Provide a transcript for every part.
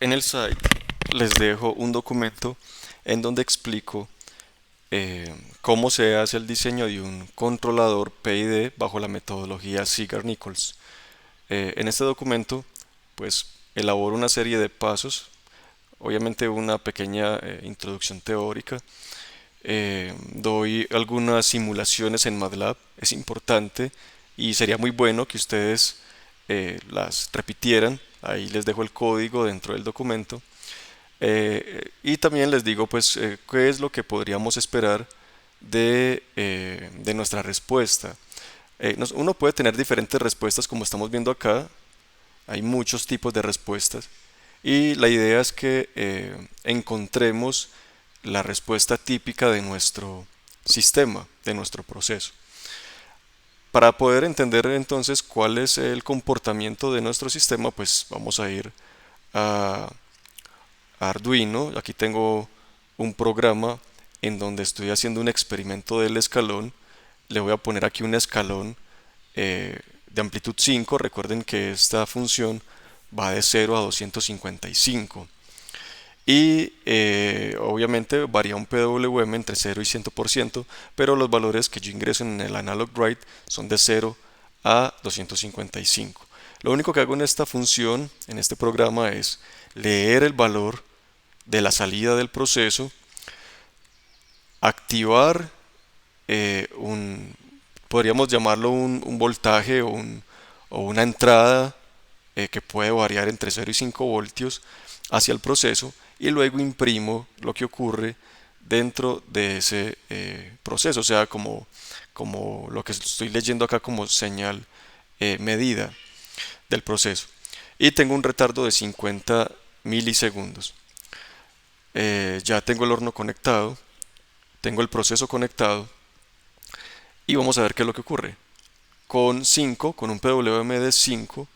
En el site les dejo un documento en donde explico cómo se hace el diseño de un controlador PID bajo la metodología Ziegler-Nichols. En este documento, pues elaboro una serie de pasos, obviamente una pequeña introducción teórica, doy algunas simulaciones en MATLAB, es importante y sería muy bueno que ustedes las repitieran. Ahí les dejo el código dentro del documento. Y también les digo, pues, qué es lo que podríamos esperar de nuestra respuesta. Uno puede tener diferentes respuestas como estamos viendo acá. Hay muchos tipos de respuestas. Y la idea es que encontremos la respuesta típica de nuestro sistema, de nuestro proceso. Para poder entender entonces cuál es el comportamiento de nuestro sistema, pues vamos a ir a Arduino. Aquí tengo un programa en donde estoy haciendo un experimento del escalón. Le voy a poner aquí un escalón de amplitud 5. Recuerden que esta función va de 0 a 255. Y obviamente varía un PWM entre 0 y 100%, pero los valores que yo ingreso en el analog write son de 0 a 255. Lo único que hago en esta función, en este programa, es leer el valor de la salida del proceso, activar un, podríamos llamarlo un voltaje o una entrada que puede variar entre 0 y 5 voltios hacia el proceso y luego imprimo lo que ocurre dentro de ese proceso, o sea, como lo que estoy leyendo acá como señal medida del proceso. Y tengo un retardo de 50 milisegundos. Ya tengo el horno conectado, tengo el proceso conectado y vamos a ver qué es lo que ocurre. Con un PWM de 5,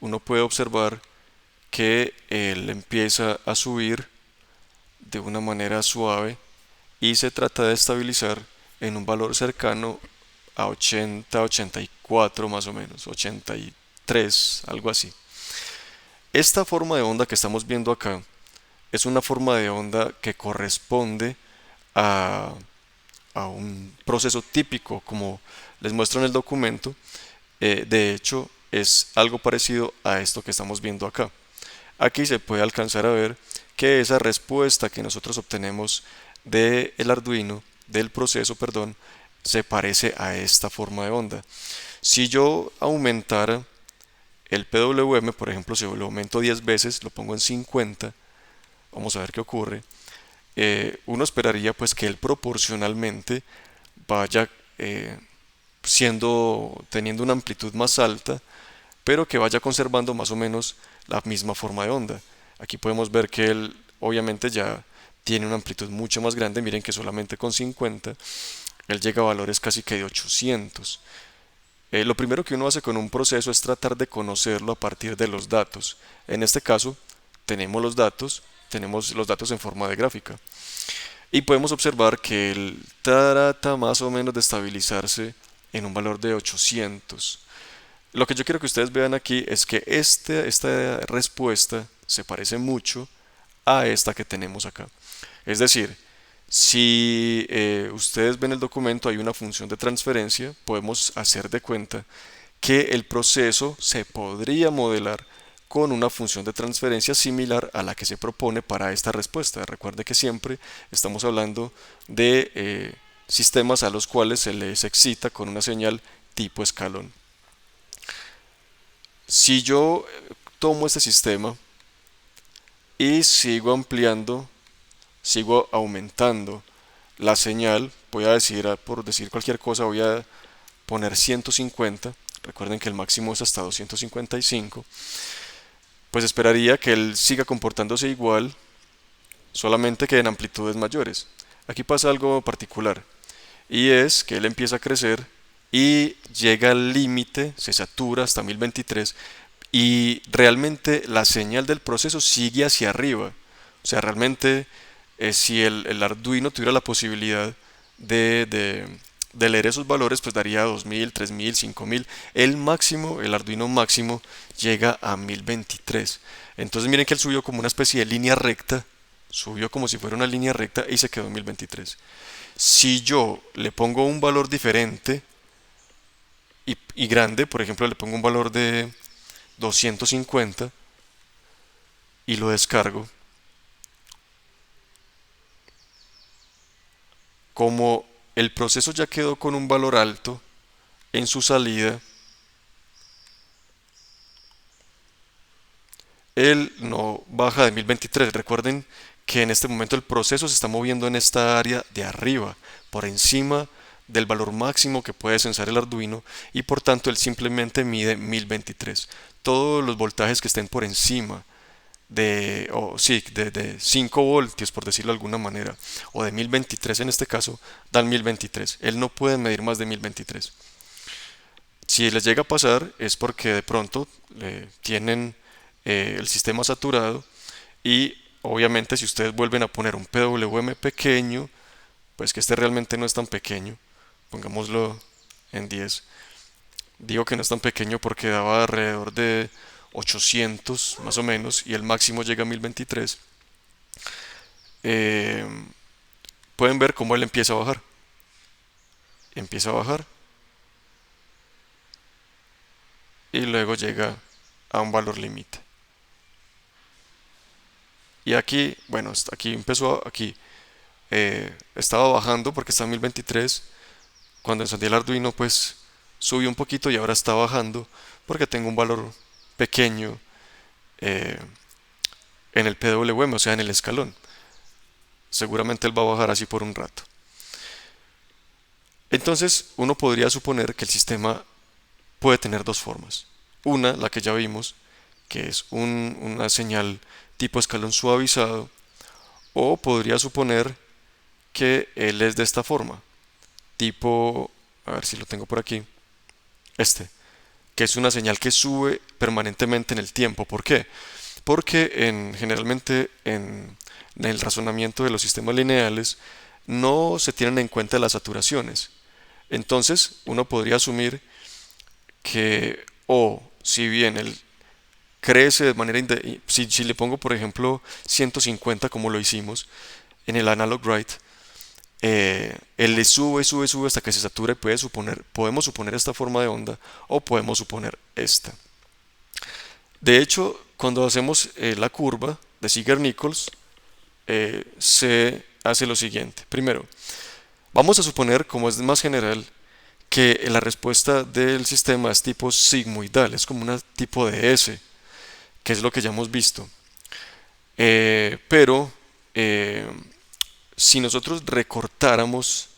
uno puede observar que él empieza a subir de una manera suave y se trata de estabilizar en un valor cercano a 80, 84 más o menos, 83, algo así. Esta forma de onda que estamos viendo acá es una forma de onda que corresponde a, a un proceso típico, como les muestro en el documento. De hecho, es algo parecido a esto que estamos viendo acá. Aquí se puede alcanzar a ver que esa respuesta que nosotros obtenemos del Arduino, del proceso, perdón, se parece a esta forma de onda. Si yo aumentara el PWM, por ejemplo, si lo aumento 10 veces, lo pongo en 50, vamos a ver qué ocurre. Uno esperaría pues que él proporcionalmente vaya teniendo una amplitud más alta, pero que vaya conservando más o menos la misma forma de onda. Aquí podemos ver que él obviamente ya tiene una amplitud mucho más grande. Miren que solamente con 50 él llega a valores casi que de 800. Lo primero que uno hace con un proceso es tratar de conocerlo a partir de los datos. En este caso tenemos los datos en forma de gráfica y podemos observar que él trata más o menos de estabilizarse en un valor de 800. Lo que yo quiero que ustedes vean aquí es que esta respuesta se parece mucho a esta que tenemos acá. Es decir, si ustedes ven el documento, hay una función de transferencia, podemos hacer de cuenta que el proceso se podría modelar con una función de transferencia similar a la que se propone para esta respuesta. Recuerde que siempre estamos hablando de sistemas a los cuales se les excita con una señal tipo escalón. Si yo tomo este sistema y sigo ampliando, sigo aumentando la señal, voy a decir, por decir cualquier cosa, voy a poner 150, recuerden que el máximo es hasta 255, pues esperaría que él siga comportándose igual, solamente que en amplitudes mayores. Aquí pasa algo particular, y es que él empieza a crecer y llega al límite, se satura hasta 1023 y realmente la señal del proceso sigue hacia arriba. O sea, realmente si el Arduino tuviera la posibilidad de de leer esos valores, pues daría 2000, 3000, 5000. El máximo, el Arduino máximo, llega a 1023. Entonces miren que él subió como una especie de línea recta, subió como si fuera una línea recta y se quedó en 1023. Si yo le pongo un valor diferente y grande, por ejemplo, le pongo un valor de 250 y lo descargo, como el proceso ya quedó con un valor alto en su salida, él no baja de 1023. Recuerden que en este momento el proceso se está moviendo en esta área de arriba, por encima del valor máximo que puede sensar el Arduino, y por tanto él simplemente mide 1023. Todos los voltajes que estén por encima de 5 voltios, por decirlo de alguna manera, o de 1023 en este caso, dan 1023. Él no puede medir más de 1023. Si les llega a pasar es porque de pronto tienen el sistema saturado, y obviamente si ustedes vuelven a poner un PWM pequeño, pues que este realmente no es tan pequeño, pongámoslo en 10. Digo que no es tan pequeño porque daba alrededor de 800 más o menos y el máximo llega a 1023. eh, Pueden ver cómo él empieza a bajar. Empieza a bajar y luego llega a un valor límite. Y aquí, bueno, aquí empezó, aquí estaba bajando porque está en 1023. Cuando encendí el Arduino, pues subió un poquito y ahora está bajando porque tengo un valor pequeño eh, en el PWM, o sea, en el escalón. Seguramente él va a bajar así por un rato. Entonces, uno podría suponer que el sistema puede tener dos formas. Una, la que ya vimos, que es una señal tipo escalón suavizado, o podría suponer que él es de esta forma, tipo, a ver si lo tengo por aquí, que es una señal que sube permanentemente en el tiempo. ¿Por qué? Porque generalmente en el razonamiento de los sistemas lineales no se tienen en cuenta las saturaciones. Entonces, uno podría asumir que, o si bien él crece de manera, si le pongo por ejemplo 150 como lo hicimos en el analog write, él le sube, sube, sube hasta que se satura y podemos suponer esta forma de onda o podemos suponer esta. De hecho, cuando hacemos la curva de Ziegler-Nichols, se hace lo siguiente. Primero, vamos a suponer, como es más general, que la respuesta del sistema es tipo sigmoidal, es como un tipo de S, que es lo que ya hemos visto. Pero eh, si nosotros recortáramos,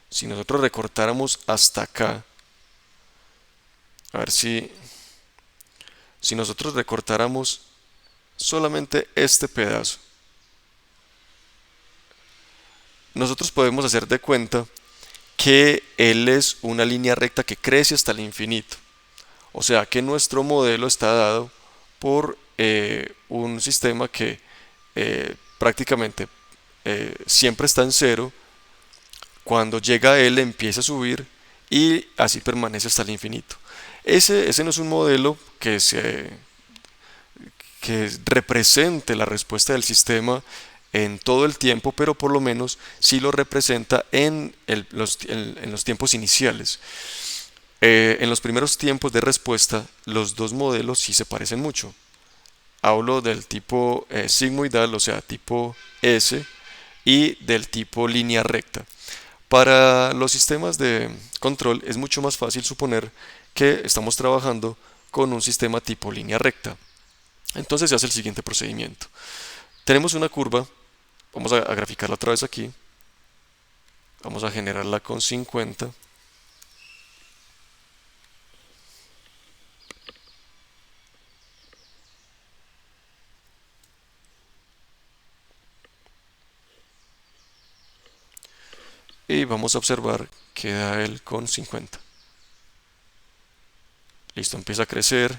si nosotros recortáramos hasta acá, a ver si nosotros recortáramos solamente este pedazo, nosotros podemos hacer de cuenta que L es una línea recta que crece hasta el infinito. O sea que nuestro modelo está dado por un sistema que prácticamente siempre está en cero. Cuando llega a L empieza a subir y así permanece hasta el infinito. Ese no es un modelo que represente la respuesta del sistema en todo el tiempo, pero por lo menos sí lo representa en los tiempos iniciales. En los primeros tiempos de respuesta, los dos modelos sí se parecen mucho. Hablo del tipo sigmoidal, o sea, tipo S, y del tipo línea recta. Para los sistemas de control es mucho más fácil suponer que estamos trabajando con un sistema tipo línea recta. Entonces se hace el siguiente procedimiento. Tenemos una curva, vamos a graficarla otra vez aquí, vamos a generarla con 50. Y vamos a observar que da él con 50. Listo, empieza a crecer.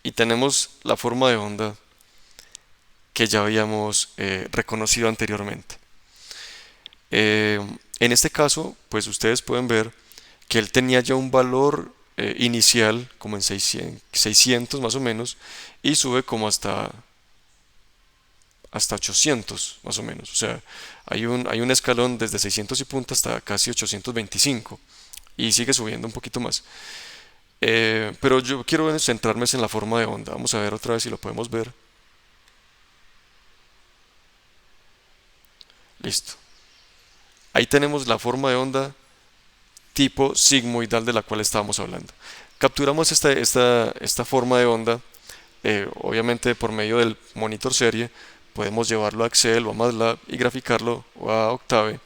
Y tenemos la forma de onda que ya habíamos reconocido anteriormente. En este caso, pues ustedes pueden ver que él tenía ya un valor inicial como en 600 más o menos y sube como hasta 800 más o menos. O sea, hay un escalón desde 600 y punta hasta casi 825 y sigue subiendo un poquito más. Pero yo quiero centrarme en la forma de onda. Vamos a ver otra vez si lo podemos ver. Listo. Ahí tenemos la forma de onda tipo sigmoidal de la cual estábamos hablando. Capturamos esta forma de onda, obviamente por medio del monitor serie, podemos llevarlo a Excel o a MATLAB y graficarlo o a Octave.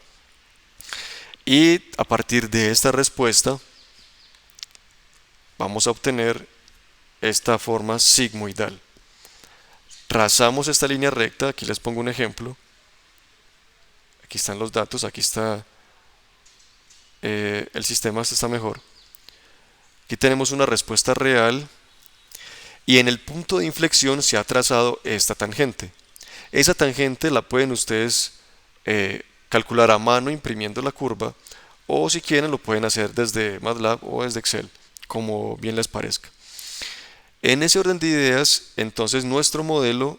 Y a partir de esta respuesta vamos a obtener esta forma sigmoidal. Trazamos esta línea recta, aquí les pongo un ejemplo. Aquí están los datos, aquí está el sistema, este está mejor. Aquí tenemos una respuesta real y en el punto de inflexión se ha trazado esta tangente. Esa tangente la pueden ustedes calcular a mano imprimiendo la curva o si quieren lo pueden hacer desde MATLAB o desde Excel, como bien les parezca. En ese orden de ideas, entonces nuestro modelo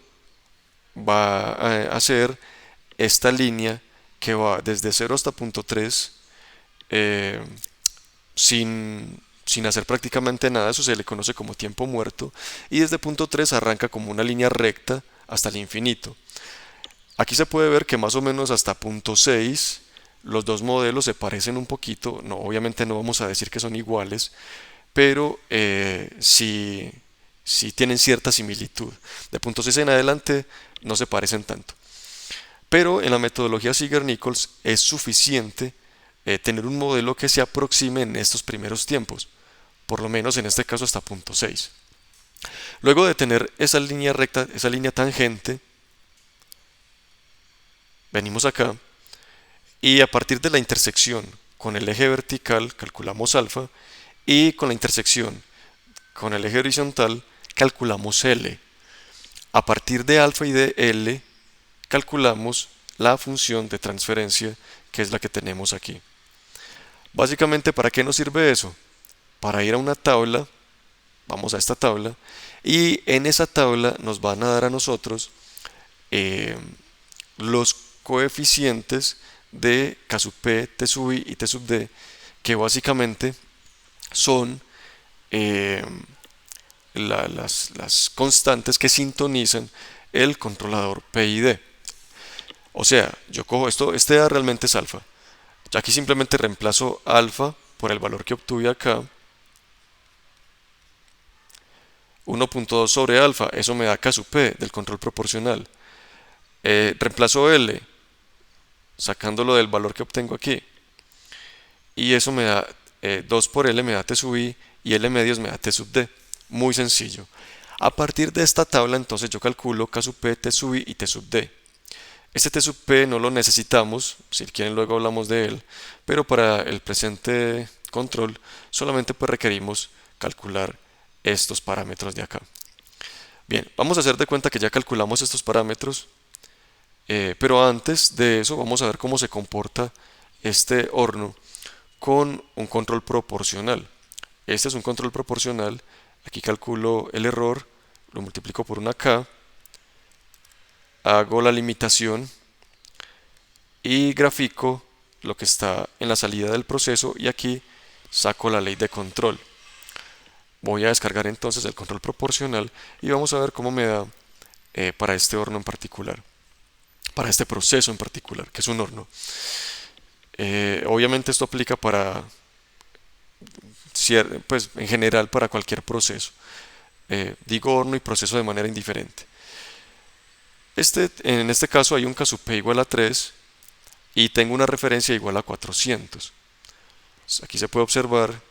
va a hacer esta línea que va desde 0 hasta punto 3 eh, sin hacer prácticamente nada, eso se le conoce como tiempo muerto, y desde punto 3 arranca como una línea recta hasta el infinito. Aquí se puede ver que más o menos hasta punto 6 los dos modelos se parecen un poquito, no, obviamente no vamos a decir que son iguales, pero sí tienen cierta similitud. De punto 6 en adelante no se parecen tanto. Pero en la metodología Ziegler-Nichols es suficiente tener un modelo que se aproxime en estos primeros tiempos, por lo menos en este caso hasta punto 6. Luego de tener esa línea recta, esa línea tangente, venimos acá y a partir de la intersección con el eje vertical calculamos alfa y con la intersección con el eje horizontal calculamos L. A partir de alfa y de L calculamos la función de transferencia que es la que tenemos aquí. Básicamente, ¿para qué nos sirve eso? Para ir a una tabla, vamos a esta tabla, y en esa tabla nos van a dar a nosotros eh, los coeficientes de K sub P, T sub I y T sub D, que básicamente son las constantes que sintonizan el controlador P y D. O sea, yo cojo esto, este realmente es alfa. Aquí simplemente reemplazo alfa por el valor que obtuve acá. 1.2 sobre alfa, eso me da K sub P del control proporcional. Reemplazo L, sacándolo del valor que obtengo aquí. Y eso me da 2 por L me da T sub I y L medios me da T sub D. Muy sencillo. A partir de esta tabla entonces yo calculo K sub P, T sub I y T sub D. Este T sub P no lo necesitamos, si quieren luego hablamos de él, pero para el presente control solamente pues requerimos calcular estos parámetros de acá. Bien, vamos a hacer de cuenta que ya calculamos estos parámetros, pero antes de eso vamos a ver cómo se comporta este horno con un control proporcional. Este es un control proporcional, aquí calculo el error, lo multiplico por una K, hago la limitación y grafico lo que está en la salida del proceso y aquí saco la ley de control. Voy a descargar entonces el control proporcional y vamos a ver cómo me da para este horno en particular, para este proceso en particular, que es un horno. Obviamente esto aplica para, pues en general para cualquier proceso. Digo horno y proceso de manera indiferente. En este caso hay un K sub P igual a 3 y tengo una referencia igual a 400. Aquí se puede observar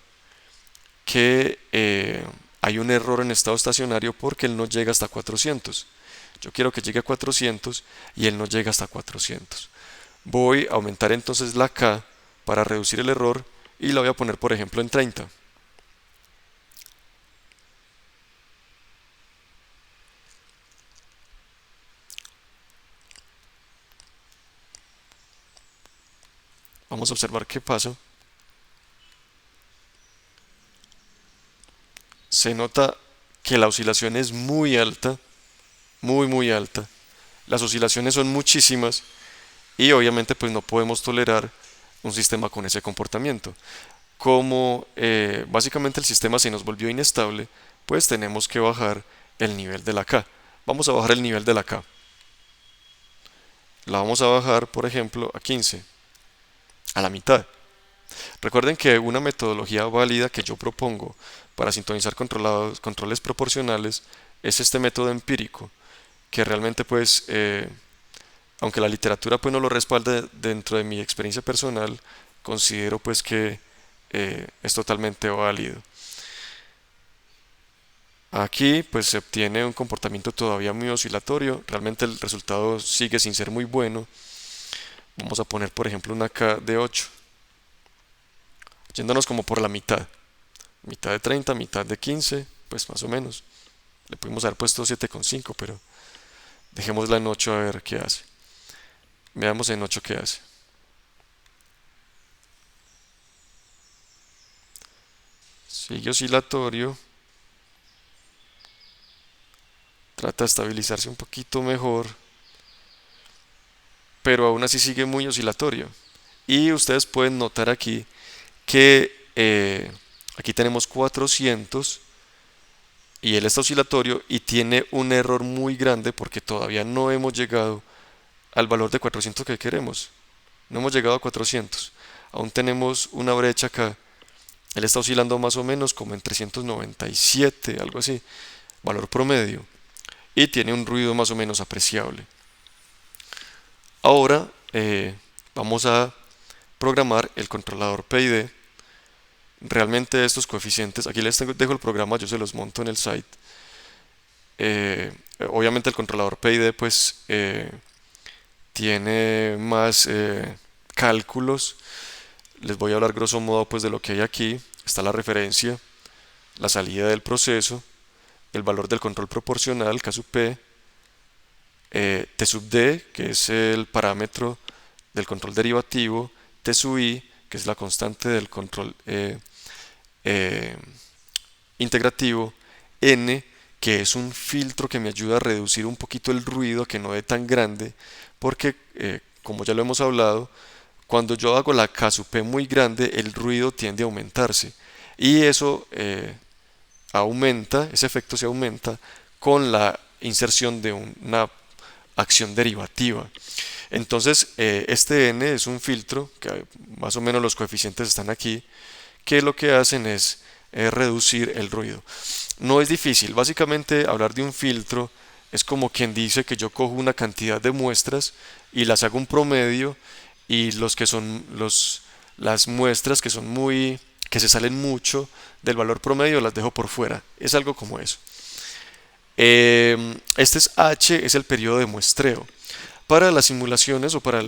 que hay un error en estado estacionario porque él no llega hasta 400. Yo quiero que llegue a 400 y él no llega hasta 400. Voy a aumentar entonces la K para reducir el error y la voy a poner por ejemplo en 30. Vamos a observar qué pasa. Se nota que la oscilación es muy alta, muy alta. Las oscilaciones son muchísimas y obviamente pues no podemos tolerar un sistema con ese comportamiento. Como básicamente el sistema se nos volvió inestable, pues tenemos que bajar el nivel de la K. Vamos a bajar el nivel de la K. La vamos a bajar, por ejemplo, a 15, a la mitad. Recuerden que una metodología válida que yo propongo para sintonizar controles proporcionales es este método empírico, que realmente pues, aunque la literatura pues no lo respalde, dentro de mi experiencia personal, considero pues que es totalmente válido. Aquí pues se obtiene un comportamiento todavía muy oscilatorio, realmente el resultado sigue sin ser muy bueno. Vamos a poner por ejemplo una K de 8, yéndonos como por la mitad, mitad de 30, mitad de 15, pues más o menos. Le pudimos haber puesto 7,5, pero dejémosla en 8 a ver qué hace. Veamos en 8 qué hace. Sigue oscilatorio, trata de estabilizarse un poquito mejor, pero aún así sigue muy oscilatorio. Y ustedes pueden notar aquí que aquí tenemos 400 y él está oscilatorio y tiene un error muy grande porque todavía no hemos llegado al valor de 400 que queremos. No hemos llegado a 400. Aún tenemos una brecha acá. Él está oscilando más o menos como en 397, algo así, valor promedio. Y tiene un ruido más o menos apreciable. Ahora vamos a programar el controlador PID. Realmente estos coeficientes, aquí les dejo el programa, yo se los monto en el site. Obviamente el controlador PID pues tiene más cálculos. Les voy a hablar grosso modo pues de lo que hay aquí. Está la referencia, la salida del proceso, el valor del control proporcional, K sub P, T sub D, que es el parámetro del control derivativo, T sub I, que es la constante del control eh, integrativo, N, que es un filtro que me ayuda a reducir un poquito el ruido, que no dé tan grande, porque como ya lo hemos hablado, cuando yo hago la K sub P muy grande, el ruido tiende a aumentarse. Y eso aumenta, ese efecto se aumenta con la inserción de una acción derivativa. Entonces, este n es un filtro, que más o menos los coeficientes están aquí, que lo que hacen es reducir el ruido. No es difícil, básicamente hablar de un filtro es como quien dice que yo cojo una cantidad de muestras y las hago un promedio y los que son las muestras que son que se salen mucho del valor promedio las dejo por fuera. Es algo como eso. Este es H, es el periodo de muestreo. Para las simulaciones o para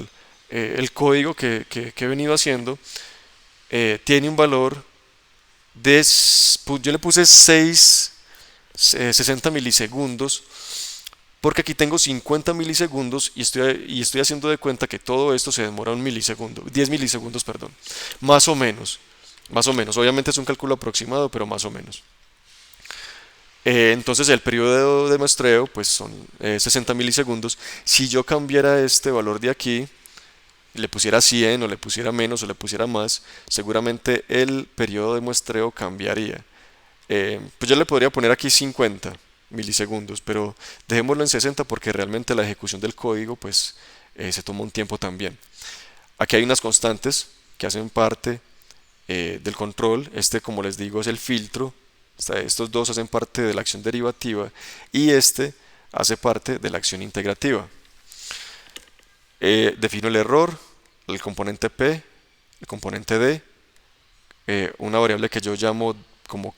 el código que he venido haciendo, tiene un valor de, yo le puse 60 milisegundos, porque aquí tengo 50 milisegundos y estoy haciendo de cuenta que todo esto se demora un milisegundo, 10 milisegundos, perdón, más o menos, más o menos. Obviamente es un cálculo aproximado, pero más o menos. Entonces el periodo de muestreo pues son 60 milisegundos. Si yo cambiara este valor de aquí, le pusiera 100 o le pusiera menos o le pusiera más, seguramente el periodo de muestreo cambiaría. Pues yo le podría poner aquí 50 milisegundos, pero dejémoslo en 60 porque realmente la ejecución del código pues se toma un tiempo también. Aquí hay unas constantes que hacen parte del control. Este, como les digo, es el filtro. Estos dos hacen parte de la acción derivativa y este hace parte de la acción integrativa. Defino el error, el componente P, el componente D, una variable que yo llamo como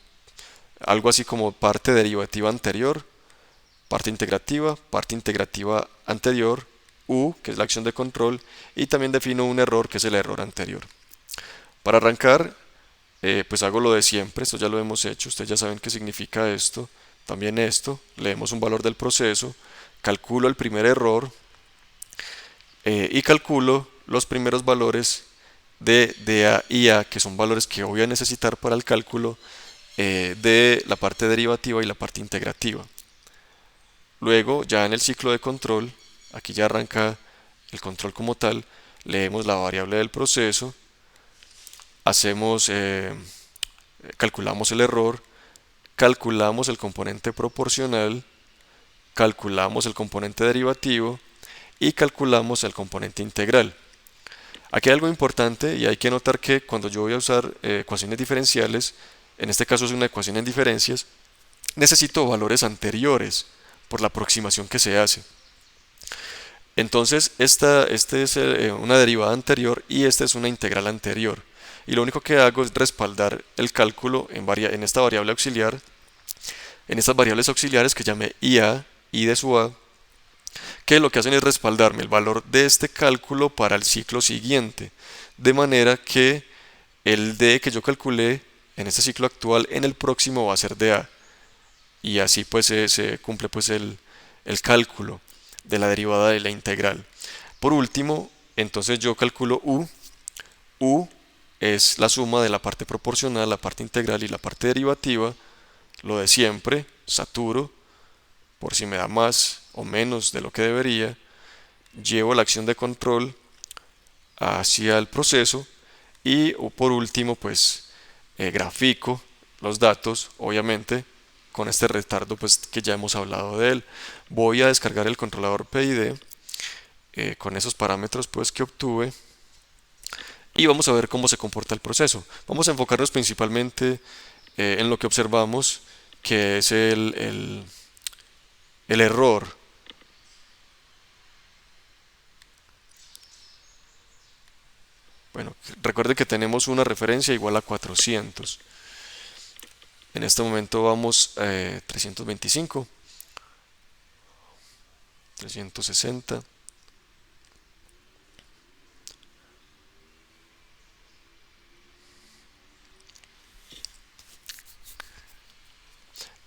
algo así como parte derivativa anterior, parte integrativa anterior, U, que es la acción de control, y también defino un error, que es el error anterior. Para arrancar, pues hago lo de siempre, esto ya lo hemos hecho, ustedes ya saben qué significa esto, también esto, leemos un valor del proceso, calculo el primer error y calculo los primeros valores de DA y A, que son valores que voy a necesitar para el cálculo de la parte derivativa y la parte integrativa. Luego, ya en el ciclo de control, aquí ya arranca el control como tal, leemos la variable del proceso, hacemos, calculamos el error, calculamos el componente proporcional, calculamos el componente derivativo y calculamos el componente integral. Aquí hay algo importante y hay que notar que cuando yo voy a usar ecuaciones diferenciales, en este caso es una ecuación en diferencias, necesito valores anteriores por la aproximación que se hace. Entonces, este es una derivada anterior y esta es una integral anterior. Y lo único que hago es respaldar el cálculo en esta variable auxiliar, en estas variables auxiliares que llamé IA, I de su A, que lo que hacen es respaldarme el valor de este cálculo para el ciclo siguiente, de manera que el D que yo calculé en este ciclo actual en el próximo va a ser DA, y así pues se cumple pues el cálculo de la derivada de la integral. Por último, entonces yo calculo U es la suma de la parte proporcional, la parte integral y la parte derivativa, lo de siempre, saturo, por si me da más o menos de lo que debería, llevo la acción de control hacia el proceso y por último pues grafico los datos, obviamente con este retardo pues que ya hemos hablado de él. Voy a descargar el controlador PID con esos parámetros pues que obtuve y vamos a ver cómo se comporta el proceso. Vamos a enfocarnos principalmente en lo que observamos, que es el error. Bueno, recuerde que tenemos una referencia igual a 400. En este momento vamos 325, 360.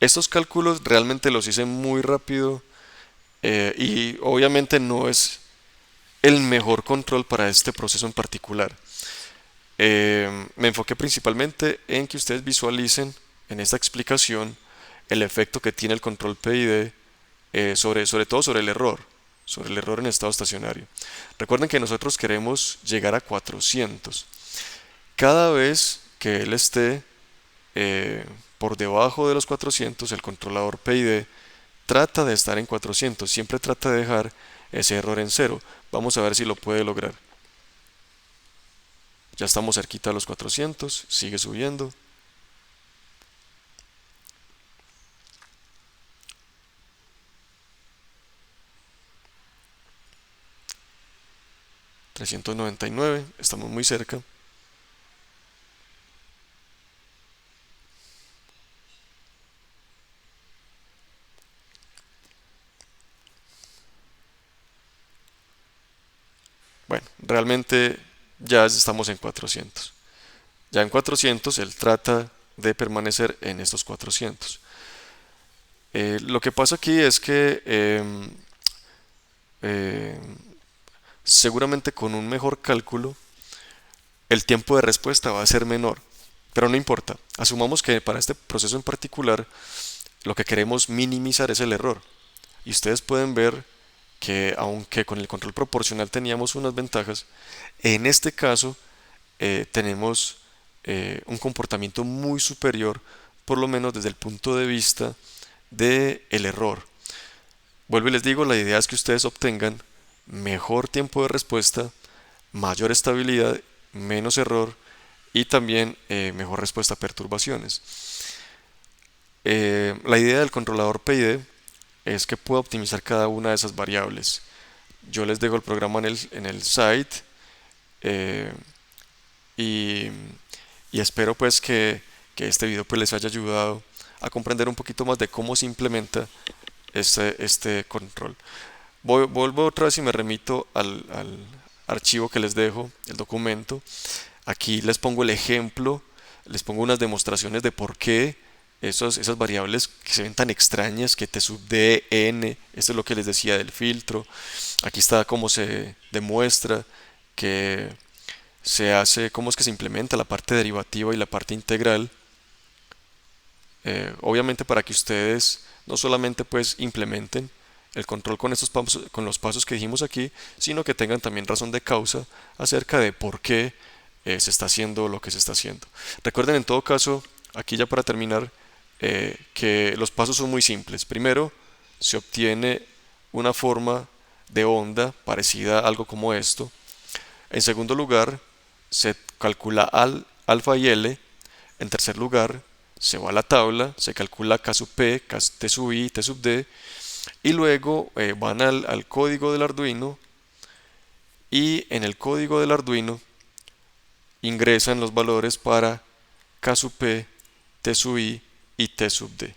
Estos cálculos realmente los hice muy rápido y obviamente no es el mejor control para este proceso en particular. Me enfoqué principalmente en que ustedes visualicen en esta explicación el efecto que tiene el control PID sobre todo sobre el error en estado estacionario. Recuerden que nosotros queremos llegar a 400. Cada vez que él esté por debajo de los 400, el controlador PID trata de estar en 400, siempre trata de dejar ese error en cero. Vamos a ver si lo puede lograr. Ya estamos cerquita de los 400, sigue subiendo. $399, estamos muy cerca. Bueno, realmente ya estamos en 400. Ya en 400 él trata de permanecer en estos 400. Lo que pasa aquí es que eh, seguramente con un mejor cálculo el tiempo de respuesta va a ser menor, pero no importa. Asumamos que para este proceso en particular lo que queremos minimizar es el error. Y ustedes pueden ver que aunque con el control proporcional teníamos unas ventajas, en este caso tenemos un comportamiento muy superior, por lo menos desde el punto de vista del error. Vuelvo y les digo, la idea es que ustedes obtengan mejor tiempo de respuesta, mayor estabilidad, menos error y también mejor respuesta a perturbaciones. La idea del controlador PID es que pueda optimizar cada una de esas variables. Yo les dejo el programa en el site eh, y, y espero pues que este video pues les haya ayudado a comprender un poquito más de cómo se implementa este control. Vuelvo otra vez y me remito al archivo que les dejo, el documento. Aquí les pongo el ejemplo, les pongo unas demostraciones de por qué esas variables que se ven tan extrañas, que T sub D, N, esto es lo que les decía del filtro. Aquí está cómo se demuestra que se hace, cómo es que se implementa la parte derivativa y la parte integral. Obviamente para que ustedes no solamente pues implementen el control con estos pasos, con los pasos que dijimos aquí, sino que tengan también razón de causa acerca de por qué se está haciendo lo que se está haciendo. Recuerden en todo caso, aquí ya para terminar, que los pasos son muy simples. Primero, se obtiene una forma de onda parecida a algo como esto. En segundo lugar, se calcula alfa y L. En tercer lugar, se va a la tabla, se calcula K sub P, T sub I, T sub D, y luego van al código del Arduino, y en el código del Arduino ingresan los valores para K sub P, T sub I y T sub D.